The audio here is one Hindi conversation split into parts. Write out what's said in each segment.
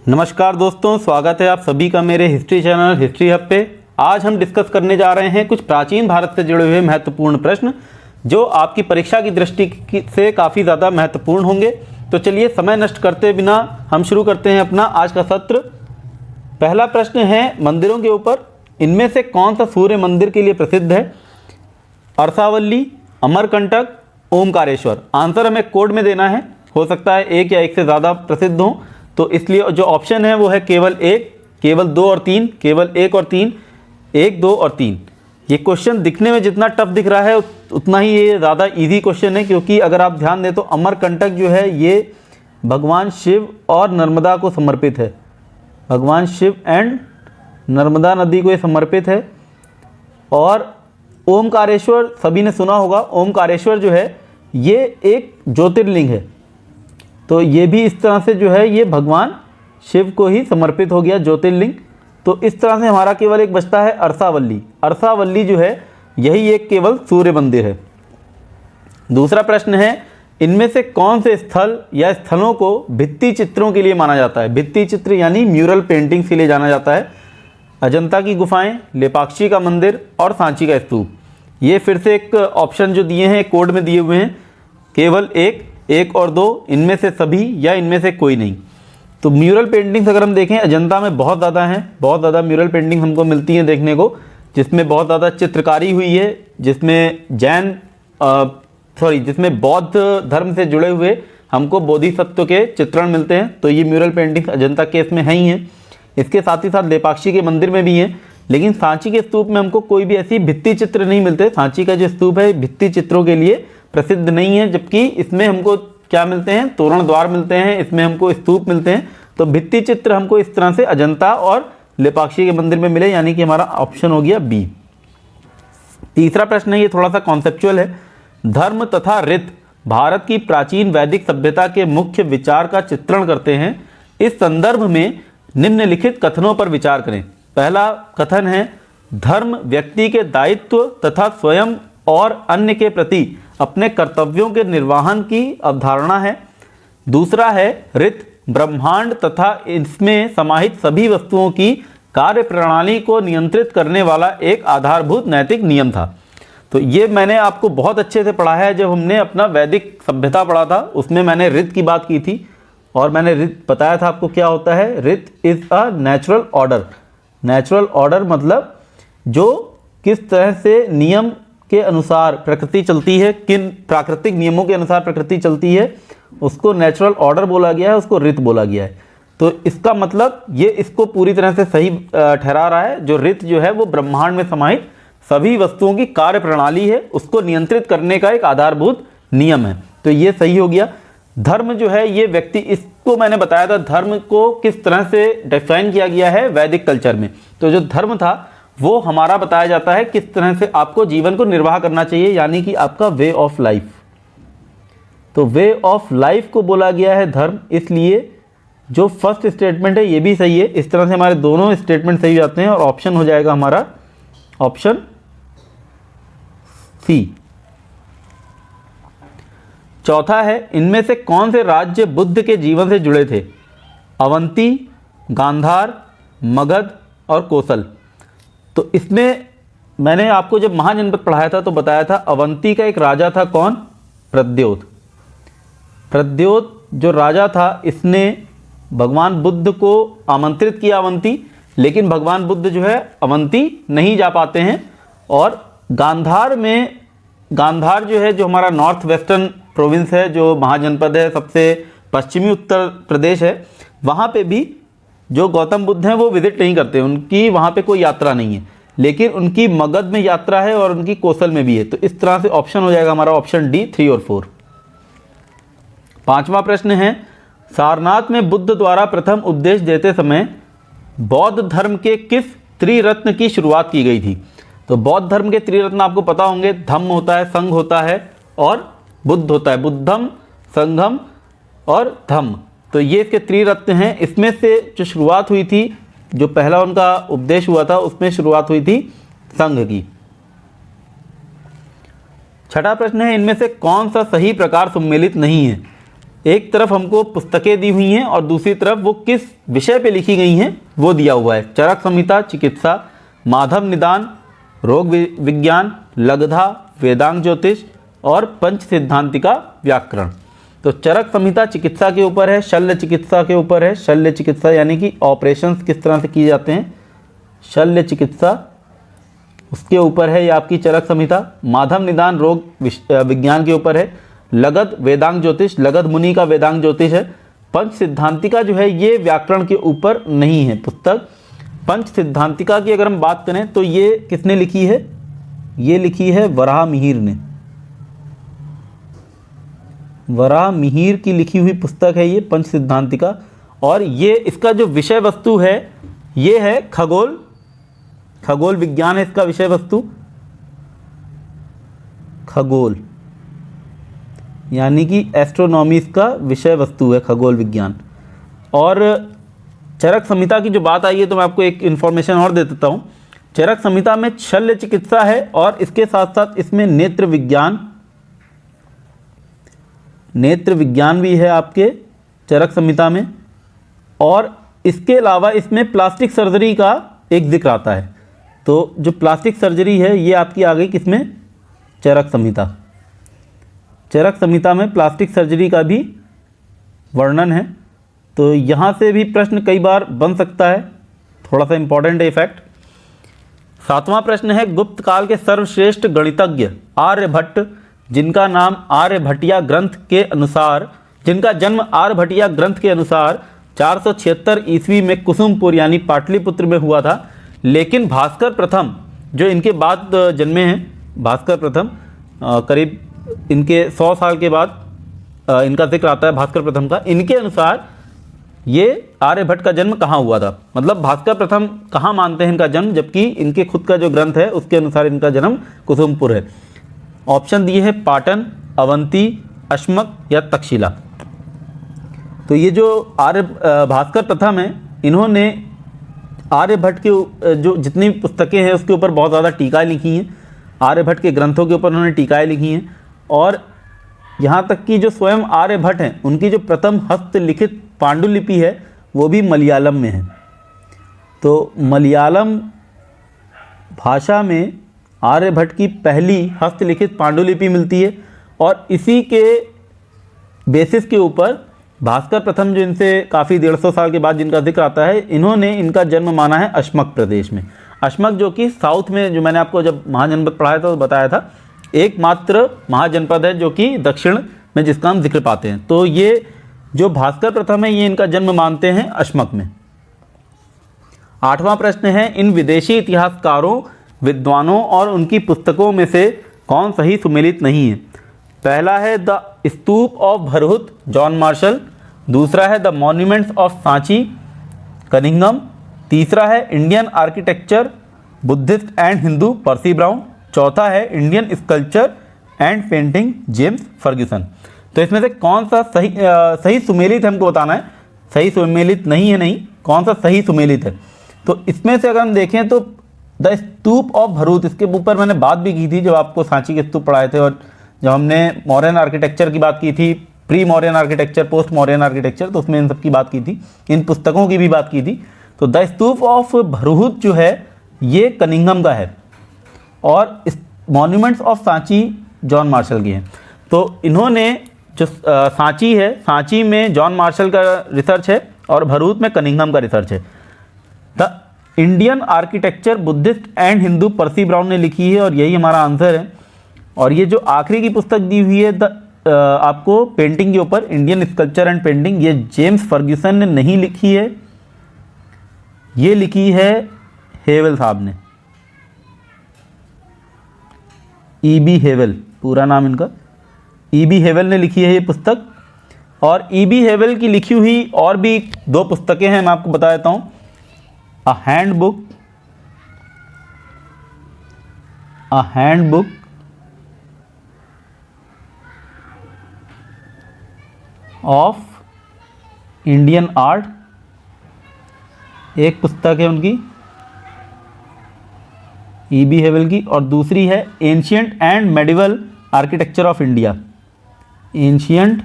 नमस्कार दोस्तों, स्वागत है आप सभी का मेरे हिस्ट्री चैनल हिस्ट्री हब पे। आज हम डिस्कस करने जा रहे हैं कुछ प्राचीन भारत से जुड़े हुए महत्वपूर्ण प्रश्न जो आपकी परीक्षा की दृष्टि से काफ़ी ज़्यादा महत्वपूर्ण होंगे। तो चलिए समय नष्ट करते बिना हम शुरू करते हैं अपना आज का सत्र। पहला प्रश्न है मंदिरों के ऊपर, इनमें से कौन सा सूर्य मंदिर के लिए प्रसिद्ध है? अरसावल्ली, अमरकंटक, ओमकारेश्वर। आंसर हमें कोड में देना है, हो सकता है एक या एक से ज़्यादा प्रसिद्ध हों, तो इसलिए जो ऑप्शन है वो है केवल एक, केवल दो और तीन, केवल एक और तीन, एक, दो और तीन। ये क्वेश्चन दिखने में जितना टफ दिख रहा है उतना ही ये ज़्यादा इजी क्वेश्चन है, क्योंकि अगर आप ध्यान दें तो अमरकंटक जो है ये भगवान शिव और नर्मदा को समर्पित है। भगवान शिव एंड नर्मदा नदी को ये समर्पित है। और ओमकारेश्वर सभी ने सुना होगा, ओमकारेश्वर जो है ये एक ज्योतिर्लिंग है, तो ये भी इस तरह से जो है ये भगवान शिव को ही समर्पित हो गया ज्योतिर्लिंग। तो इस तरह से हमारा केवल एक बचता है अरसावल्ली। अरसावल्ली जो है यही एक केवल सूर्य मंदिर है। दूसरा प्रश्न है, इनमें से कौन से स्थल या स्थलों को भित्ति चित्रों के लिए माना जाता है? भित्ति चित्र यानी म्यूरल पेंटिंग्स के लिए जाना जाता है। अजंता की गुफाएं, लेपाक्षी का मंदिर और सांची का स्तूप। ये फिर से एक ऑप्शन जो दिए हैं कोड में दिए हुए हैं, केवल एक, एक और दो, इनमें से सभी या इनमें से कोई नहीं। तो म्यूरल पेंटिंग्स अगर हम देखें अजंता में बहुत ज़्यादा हैं, बहुत ज़्यादा म्यूरल पेंटिंग हमको मिलती हैं देखने को, जिसमें बहुत ज़्यादा चित्रकारी हुई है, जिसमें जिसमें बौद्ध धर्म से जुड़े हुए हमको बोधिसत्व के चित्रण मिलते हैं। तो ये म्यूरल पेंटिंग्स अजंता के इसमें हैं ही हैं। इसके साथ ही साथ लेपाक्षी के मंदिर में भी हैं, लेकिन सांची के स्तूप में हमको कोई भी ऐसी भित्ति चित्र नहीं मिलते। सांची का जो स्तूप है भित्ति चित्रों के लिए प्रसिद्ध नहीं है, जबकि इसमें हमको क्या मिलते हैं? तोरण द्वार मिलते हैं, इसमें हमको स्तूप मिलते हैं। तो भित्ति चित्र हमको इस तरह से अजंता और लेपाक्षी के मंदिर में मिले, यानी कि हमारा ऑप्शन हो गया बी। तीसरा प्रश्न है, ये थोड़ा सा कॉन्सेप्चुअल है। धर्म तथा रीत भारत की प्राचीन वैदिक सभ्यता के मुख्य विचार का चित्रण करते हैं। इस संदर्भ में निम्नलिखित कथनों पर विचार करें। पहला कथन है, धर्म व्यक्ति के दायित्व तथा स्वयं और अन्य के प्रति अपने कर्तव्यों के निर्वहन की अवधारणा है। दूसरा है, रीत ब्रह्मांड तथा इसमें समाहित सभी वस्तुओं की कार्य प्रणाली को नियंत्रित करने वाला एक आधारभूत नैतिक नियम था। तो ये मैंने आपको बहुत अच्छे से पढ़ा है, जब हमने अपना वैदिक सभ्यता पढ़ा था उसमें मैंने रीत की बात की थी और मैंने रीत बताया था आपको क्या होता है। रीत is a natural order. Natural order मतलब जो किस तरह से नियम के अनुसार प्रकृति चलती है, किन प्राकृतिक नियमों के अनुसार प्रकृति चलती है, उसको नेचुरल ऑर्डर बोला गया है, उसको रीत बोला गया है। तो इसका मतलब ये इसको पूरी तरह से सही ठहरा रहा है। जो रीत जो है वो ब्रह्मांड में समाहित सभी वस्तुओं की कार्य प्रणाली है, उसको नियंत्रित करने का एक आधारभूत नियम है। तो ये सही हो गया। धर्म जो है ये व्यक्ति, इसको मैंने बताया था धर्म को किस तरह से डिफाइन किया गया है वैदिक कल्चर में। तो जो धर्म था वो हमारा बताया जाता है किस तरह से आपको जीवन को निर्वाह करना चाहिए, यानी कि आपका वे ऑफ लाइफ। तो वे ऑफ लाइफ को बोला गया है धर्म, इसलिए जो फर्स्ट स्टेटमेंट है ये भी सही है। इस तरह से हमारे दोनों स्टेटमेंट सही जाते हैं और ऑप्शन हो जाएगा हमारा ऑप्शन सी। चौथा है, इनमें से कौन से राज्य बुद्ध के जीवन से जुड़े थे? अवंती, गांधार, मगध और कोसल। तो इसमें मैंने आपको जब महाजनपद पढ़ाया था तो बताया था अवंती का एक राजा था कौन? प्रद्योत। प्रद्योत जो राजा था इसने भगवान बुद्ध को आमंत्रित किया अवंती, लेकिन भगवान बुद्ध जो है अवंती नहीं जा पाते हैं। और गांधार में, गांधार जो है जो हमारा नॉर्थ वेस्टर्न प्रोविंस है, जो महाजनपद है, सबसे पश्चिमी उत्तर प्रदेश है, वहाँ पे भी जो गौतम बुद्ध हैं वो विजिट नहीं करते, उनकी वहाँ पे कोई यात्रा नहीं है, लेकिन उनकी मगध में यात्रा है और उनकी कौशल में भी है। तो इस तरह से ऑप्शन हो जाएगा हमारा ऑप्शन डी, 3 और 4। पांचवा प्रश्न है, सारनाथ में बुद्ध द्वारा प्रथम उपदेश देते समय बौद्ध धर्म के किस त्रिरत्न की शुरुआत की गई थी? तो बौद्ध धर्म के त्रिरत्न आपको पता होंगे, धम्म होता है, संघ होता है और बुद्ध होता है। बुद्धम, संघम और धम्म, तो ये इसके त्रिरत्न हैं। इसमें से जो शुरुआत हुई थी, जो पहला उनका उपदेश हुआ था उसमें शुरुआत हुई थी संघ की। छठा प्रश्न है, इनमें से कौन सा सही प्रकार सम्मिलित नहीं है? एक तरफ हमको पुस्तकें दी हुई हैं और दूसरी तरफ वो किस विषय पे लिखी गई हैं वो दिया हुआ है। चरक संहिता चिकित्सा, माधव निदान रोग विज्ञान, लगधा वेदांग ज्योतिष और पंच सिद्धांतिका व्याकरण। तो चरक संहिता चिकित्सा के ऊपर है, शल्य चिकित्सा के ऊपर है। शल्य चिकित्सा यानी कि ऑपरेशंस किस तरह से किए जाते हैं, शल्य चिकित्सा उसके ऊपर है ये आपकी चरक संहिता। माधव निदान रोग विज्ञान के ऊपर है। लगध वेदांग ज्योतिष, लगध मुनि का वेदांग ज्योतिष है। पंच सिद्धांतिका जो है ये व्याकरण के ऊपर नहीं है पुस्तक। पंच सिद्धांतिका की अगर हम बात करें तो ये किसने लिखी है, ये लिखी है वराह मिहिर ने। वराह मिहिर की लिखी हुई पुस्तक है ये पंच सिद्धांतिका। और ये इसका जो विषय वस्तु है ये है खगोल, खगोल विज्ञान है इसका विषय वस्तु, खगोल यानी कि एस्ट्रोनॉमी इसका विषय वस्तु है, खगोल विज्ञान। और चरक संहिता की जो बात आई है तो मैं आपको एक इन्फॉर्मेशन और दे देता हूँ। चरक संहिता में शल्य चिकित्सा है और इसके साथ साथ इसमें नेत्र विज्ञान, नेत्र विज्ञान भी है आपके चरक संहिता में। और इसके अलावा इसमें प्लास्टिक सर्जरी का एक जिक्र आता है। तो जो प्लास्टिक सर्जरी है ये आपकी आ गई किसमें, चरक संहिता। चरक संहिता में प्लास्टिक सर्जरी का भी वर्णन है। तो यहाँ से भी प्रश्न कई बार बन सकता है, थोड़ा सा इम्पॉर्टेंट है फैक्ट। 7वां प्रश्न है, गुप्त काल के सर्वश्रेष्ठ गणितज्ञ आर्यभट्ट, जिनका नाम आर्यभट्टिया ग्रंथ के अनुसार, जिनका जन्म आर्यभट्टिया ग्रंथ के अनुसार 476 ईस्वी में कुसुमपुर यानी पाटलिपुत्र में हुआ था। लेकिन भास्कर प्रथम जो इनके बाद जन्मे हैं, भास्कर प्रथम करीब इनके 100 साल के बाद इनका जिक्र आता है भास्कर प्रथम का। इनके अनुसार ये आर्यभट्ट का जन्म कहाँ हुआ था, मतलब भास्कर प्रथम कहाँ मानते हैं इनका जन्म, जबकि इनके खुद का जो ग्रंथ है उसके अनुसार इनका जन्म कुसुमपुर है। ऑप्शन दिए हैं पाटन, अवंती, अश्मक या तक्षशिला। तो ये जो भास्कर प्रथम है इन्होंने आर्यभट्ट के जो जितनी पुस्तकें हैं उसके ऊपर बहुत ज़्यादा टीकाएँ लिखी हैं। आर्यभट्ट के ग्रंथों के ऊपर उन्होंने टीकाएँ लिखी हैं। और यहाँ तक कि जो स्वयं आर्यभट्ट हैं उनकी जो प्रथम हस्तलिखित पांडुलिपि है वो भी मलयालम में है। तो मलयालम भाषा में आर्यभट्ट की पहली हस्तलिखित पांडुलिपि मिलती है। और इसी के बेसिस के ऊपर भास्कर प्रथम जो इनसे काफ़ी 150 साल के बाद जिनका जिक्र आता है, इन्होंने इनका जन्म माना है अश्मक प्रदेश में। अश्मक जो कि साउथ में, जो मैंने आपको जब महाजनपद पढ़ाया था तो बताया था, एकमात्र महाजनपद है जो कि दक्षिण में जिसका हम जिक्र पाते हैं। तो ये जो भास्कर प्रथम है ये इनका जन्म मानते हैं अश्मक में। 8वां प्रश्न है, इन विदेशी इतिहासकारों, विद्वानों और उनकी पुस्तकों में से कौन सही सुमेलित नहीं है। पहला है the stupa of Bharhut John Marshall, दूसरा है the monuments of Sanchi Cunningham, तीसरा है Indian architecture Buddhist and Hindu Percy Brown, चौथा है Indian sculpture and painting James Fergusson. तो इसमें से कौन सा सही सुमेलित है हमको बताना है। सही सुमेलित नहीं है, नहीं, कौन सा सही सुमेलित है। तो इसमें से अगर हम देखें तो द स्तूप ऑफ भरूच, इसके ऊपर मैंने बात भी की थी जब आपको सांची के स्तूप पढ़ाए थे, और जब हमने मॉडर्न आर्किटेक्चर की बात की थी, pre modern architecture, post modern architecture, तो उसमें इन सब की बात की थी, इन पुस्तकों की भी बात की थी। तो द स्तूप ऑफ भरूच जो है ये कनिंघम का है और monuments of Sanchi John Marshall की हैं। तो इन्होंने जो सांची है, सांची में जॉन मार्शल का रिसर्च है और भरूच में कनिंघम का रिसर्च है। The Indian architecture Buddhist and Hindu Percy brown ने लिखी है और यही हमारा आंसर है। और ये जो आखिरी की पुस्तक दी हुई है आपको पेंटिंग के ऊपर, इंडियन स्कल्पचर एंड पेंटिंग, ये जेम्स फर्ग्यूसन ने नहीं लिखी है, ये लिखी है हेवल साहब ने, E.B. हेवल पूरा नाम इनका, E.B. हेवल ने लिखी है ये पुस्तक। और E.B. हेवल की लिखी हुई और भी 2 पुस्तकें हैं, मैं आपको बता देता हूँ। अ हैंडबुक ऑफ इंडियन आर्ट, एक पुस्तक है उनकी E.B. हेवल की, और दूसरी है ancient and medieval architecture of India, ancient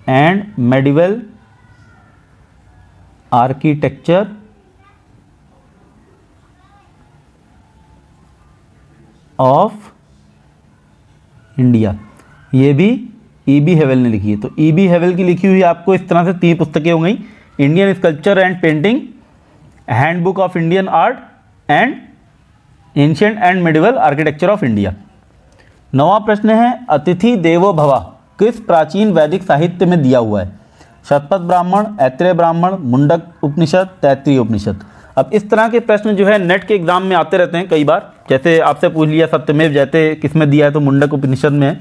and medieval architecture of India. ये भी E.B. हेवेल ने लिखी है। तो E.B. हेवेल की लिखी हुई आपको इस तरह से 3 पुस्तकें हो गई, Indian sculpture and painting, handbook of Indian art and ancient and medieval architecture of India. 9वां प्रश्न है, अतिथि देवो भव किस प्राचीन वैदिक साहित्य में दिया हुआ है? शतपथ ब्राह्मण, ऐत्रेय ब्राह्मण, मुंडक उपनिषद, तैत्तिरीय उपनिषद। अब इस तरह के प्रश्न जो है नेट के एग्जाम में आते रहते हैं कई बार, जैसे आपसे पूछ लिया सत्यमेव जयते किस में दिया है, तो मुंडक उपनिषद में है।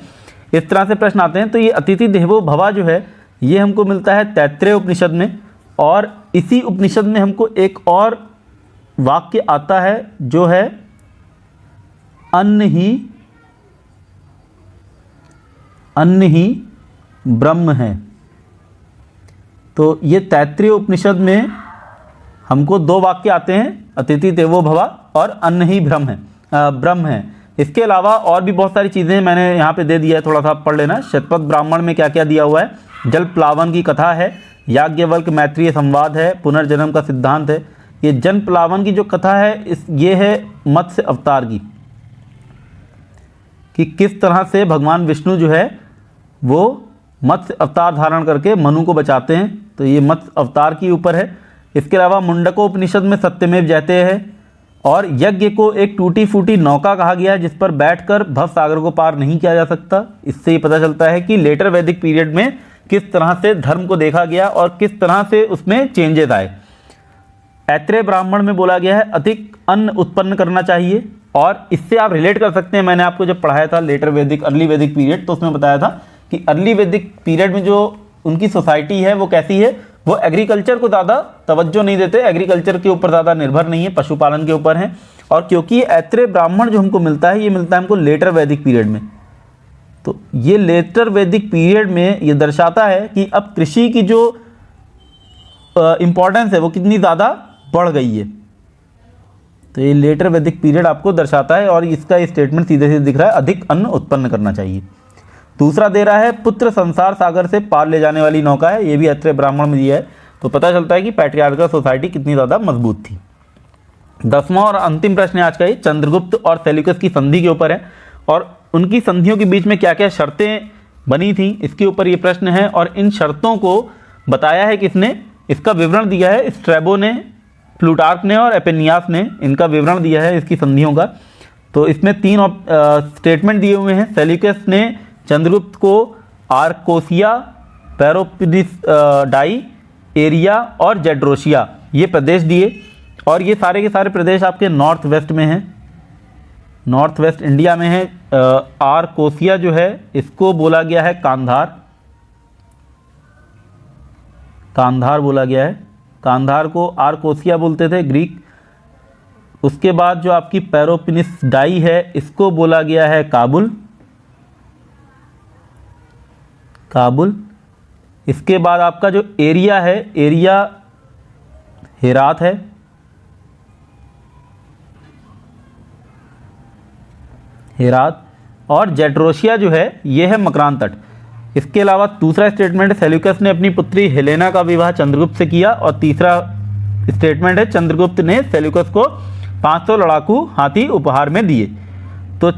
इस तरह से प्रश्न आते हैं। तो ये अतिथि देवो भव जो है ये हमको मिलता है तैत्तिरीय उपनिषद में, और इसी उपनिषद में हमको एक और वाक्य आता है जो है अन्न ही ब्रह्म है। तो ये तैत्तिरीय उपनिषद में हमको 2 वाक्य आते हैं, अतिथि देवो भव और अन्न ही ब्रह्म है। इसके अलावा और भी बहुत सारी चीज़ें मैंने यहाँ पे दे दिया है, थोड़ा सा पढ़ लेना। शतपथ ब्राह्मण में क्या क्या दिया हुआ है? जल प्लावन की कथा है, याज्ञवल्क्य मैत्रेय संवाद है, पुनर्जन्म का सिद्धांत है। ये जल प्लावन की जो कथा है ये है मत्स्य अवतार की, कि किस तरह से भगवान विष्णु जो है वो मत्स्य अवतार धारण करके मनु को बचाते हैं। तो ये मत्स्य अवतार के ऊपर है। इसके अलावा मुंडकोपनिषद में सत्यमेव जयते है, और यज्ञ को एक टूटी फूटी नौका कहा गया है जिस पर बैठकर भव सागर को पार नहीं किया जा सकता। इससे ही पता चलता है कि लेटर वैदिक पीरियड में किस तरह से धर्म को देखा गया और किस तरह से उसमें चेंजेस आए। ऐत्रेय ब्राह्मण में बोला गया है अधिक अन्न उत्पन्न करना चाहिए, और इससे आप रिलेट कर सकते हैं। मैंने आपको जब पढ़ाया था लेटर वैदिक अर्ली वैदिक पीरियड, तो उसमें बताया था कि अर्ली वैदिक पीरियड में जो उनकी सोसाइटी है वो कैसी है, वो एग्रीकल्चर को ज़्यादा तवज्जो नहीं देते, एग्रीकल्चर के ऊपर ज़्यादा निर्भर नहीं है, पशुपालन के ऊपर हैं। और क्योंकि ऐत्रेय ब्राह्मण जो हमको मिलता है ये मिलता है हमको लेटर वैदिक पीरियड में, तो ये लेटर वैदिक पीरियड में ये दर्शाता है कि अब कृषि की जो इम्पोर्टेंस है वो कितनी ज़्यादा बढ़ गई है। तो ये लेटर वैदिक पीरियड आपको दर्शाता है, और इसका स्टेटमेंट सीधे सीधे दिख रहा है अधिक अन्न उत्पन्न करना चाहिए। दूसरा दे रहा है पुत्र संसार सागर से पार ले जाने वाली नौका है, ये भी ऐत्रेय ब्राह्मण में दिया है। तो पता चलता है कि पैट्रियार्कल सोसाइटी कितनी ज़्यादा मजबूत थी। 10वां और अंतिम प्रश्न आज का ये चंद्रगुप्त और सेल्यूकस की संधि के ऊपर है, और उनकी संधियों के बीच में क्या क्या शर्तें बनी थी इसके ऊपर ये प्रश्न है। और इन शर्तों को बताया है किसने, इसका विवरण दिया है स्ट्रैबो ने, प्लूटार्क ने और एपेनियास ने इनका विवरण दिया है इसकी संधियों का। तो इसमें 3 स्टेटमेंट दिए हुए हैं। सेल्यूकस ने चंद्रगुप्त को आर्कोसिया, पेलोपिनेडाई, एरिया और जेड्रोसिया ये प्रदेश दिए, और ये सारे के सारे प्रदेश आपके नॉर्थ वेस्ट में हैं, नॉर्थ वेस्ट इंडिया में है। आर्कोसिया जो है इसको बोला गया है कांधार, कांधार बोला गया है, कांधार को आर्कोसिया बोलते थे ग्रीक। उसके बाद जो आपकी पेलोपिनेडाई है इसको बोला गया है काबुल, काबुल। इसके बाद आपका जो एरिया है, एरिया हेरात है, हेरात। और जेड्रोसिया जो है ये है मकरान तट। इसके अलावा दूसरा स्टेटमेंट है सेल्यूकस ने अपनी पुत्री हेलेना का विवाह चंद्रगुप्त से किया, और तीसरा स्टेटमेंट है चंद्रगुप्त ने सेल्यूकस को 500 लड़ाकू हाथी उपहार में दिए। तो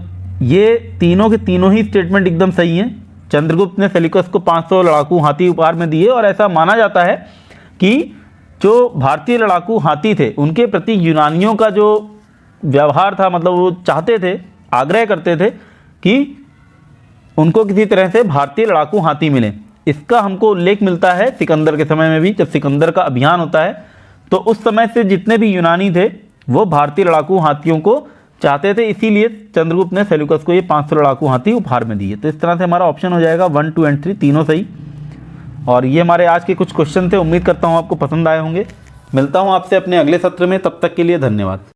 ये तीनों के तीनों ही स्टेटमेंट एकदम सही हैं। चंद्रगुप्त ने सेल्यूकस को 500 लड़ाकू हाथी उपहार में दिए, और ऐसा माना जाता है कि जो भारतीय लड़ाकू हाथी थे उनके प्रति यूनानियों का जो व्यवहार था, मतलब वो चाहते थे, आग्रह करते थे कि उनको किसी तरह से भारतीय लड़ाकू हाथी मिले। इसका हमको उल्लेख मिलता है सिकंदर के समय में भी, जब सिकंदर का अभियान होता है तो उस समय से जितने भी यूनानी थे वो भारतीय लड़ाकू हाथियों को चाहते थे, इसीलिए चंद्रगुप्त ने सेल्यूकस को ये 500 लड़ाकू हाथी उपहार में दिए। तो इस तरह से हमारा ऑप्शन हो जाएगा 1, 2 एंड 3 तीनों सही। और ये हमारे आज के कुछ क्वेश्चन थे, उम्मीद करता हूँ आपको पसंद आए होंगे। मिलता हूँ आपसे अपने अगले सत्र में, तब तक के लिए धन्यवाद।